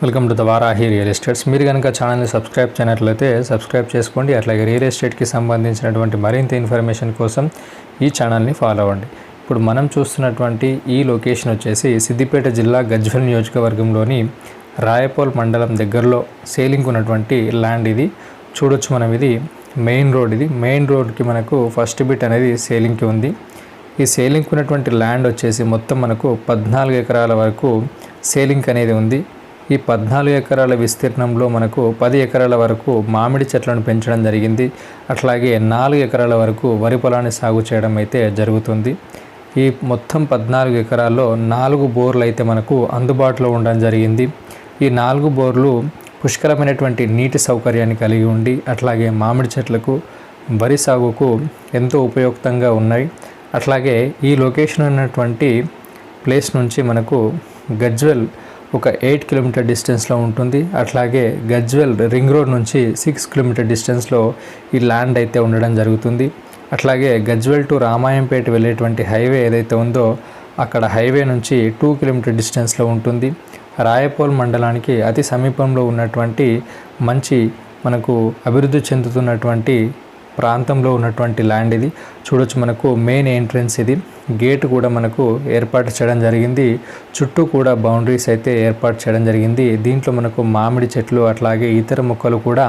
Welcome to the Varahi real estates. మీరు కనుక ఛానల్ని సబ్స్క్రైబ్ చేయనట్లయితే సబ్స్క్రైబ్ చేసుకోండి. అట్లాగే రియల్ ఎస్టేట్కి సంబంధించినటువంటి మరింత ఇన్ఫర్మేషన్ కోసం ఈ ఛానల్ని ఫాలో అవ్వండి. ఇప్పుడు మనం చూస్తున్నటువంటి ఈ లొకేషన్ వచ్చేసి సిద్దిపేట జిల్లా గజ్వేల్ నియోజకవర్గంలోని రాయపోల్ మండలం దగ్గరలో సేలింగ్ ఉన్నటువంటి ల్యాండ్ ఇది. చూడొచ్చు మనం, ఇది మెయిన్ రోడ్. ఇది మెయిన్ రోడ్కి మనకు ఫస్ట్ బిట్ అనేది సేలింగ్కి ఉంది. ఈ సేలింగ్ ఉన్నటువంటి ల్యాండ్ వచ్చేసి మొత్తం మనకు 14 ఎకరాల వరకు సేలింగ్ అనేది ఉంది. ఈ 14 ఎకరాల విస్తీర్ణంలో మనకు 10 ఎకరాల వరకు మామిడి చెట్లను పెంచడం జరిగింది. అట్లాగే 4 ఎకరాల వరకు వరి పొలాన్ని సాగు చేయడం అయితే జరుగుతుంది. ఈ మొత్తం 14 ఎకరాల్లో 4 బోర్లు అయితే మనకు అందుబాటులో ఉండడం జరిగింది. ఈ 4 బోర్లు పుష్కలమైనటువంటి నీటి సౌకర్యాన్ని కలిగి ఉండి అట్లాగే మామిడి చెట్లకు వరి సాగుకు ఎంతో ఉపయుక్తంగా ఉన్నాయి. అట్లాగే ఈ లొకేషన్ ఉన్నటువంటి ప్లేస్ నుంచి మనకు గజ్వేల్ ఒక 8 కిలోమీటర్ డిస్టెన్స్లో ఉంటుంది. అట్లాగే గజ్వేల్ రింగ్ రోడ్ నుంచి 6 కిలోమీటర్ డిస్టెన్స్లో ఈ ల్యాండ్ అయితే ఉండడం జరుగుతుంది. అట్లాగే గజ్వేల్ టు రామాయంపేట వెళ్ళేటువంటి హైవే ఏదైతే ఉందో అక్కడ హైవే నుంచి 2 కిలోమీటర్ డిస్టెన్స్లో ఉంటుంది. రాయపోల్ మండలానికి అతి సమీపంలో ఉన్నటువంటి మంచి మనకు అభివృద్ధి చెందుతున్నటువంటి ప్రాంతంలో ఉన్నటువంటి ల్యాండ్ ఇది. చూడొచ్చు, మనకు మెయిన్ ఎంట్రన్స్ ఇది. గేట్ కూడా మనకు ఏర్పాటు చేయడం జరిగింది. చుట్టూ కూడా బౌండరీస్ అయితే ఏర్పాటు చేయడం జరిగింది. దీంట్లో మనకు మామిడి చెట్లు అట్లాగే ఇతర మొక్కలు కూడా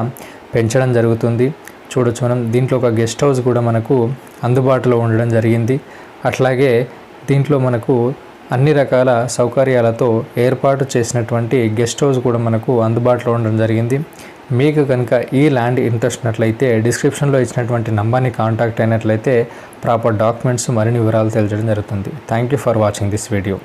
పెంచడం జరుగుతుంది. చూడొచ్చు మనం, దీంట్లో ఒక గెస్ట్ హౌస్ కూడా మనకు అందుబాటులో ఉండడం జరిగింది. అట్లాగే దీంట్లో మనకు అన్ని రకాల సౌకర్యాలతో ఏర్పాటు చేసినటువంటి గెస్ట్ హౌస్ కూడా మనకు అందుబాటులో ఉండడం జరిగింది. మీకు కనుక ఈ ల్యాండ్ ఇంట్రెస్ట్ ఉన్నట్లయితే డిస్క్రిప్షన్లో ఇచ్చినటువంటి నంబర్ని కాంటాక్ట్ అయినట్లయితే ప్రాపర్ డాక్యుమెంట్స్ మరిన్ని వివరాలు తెలియజేయడం జరుగుతుంది. Thank you for watching this video.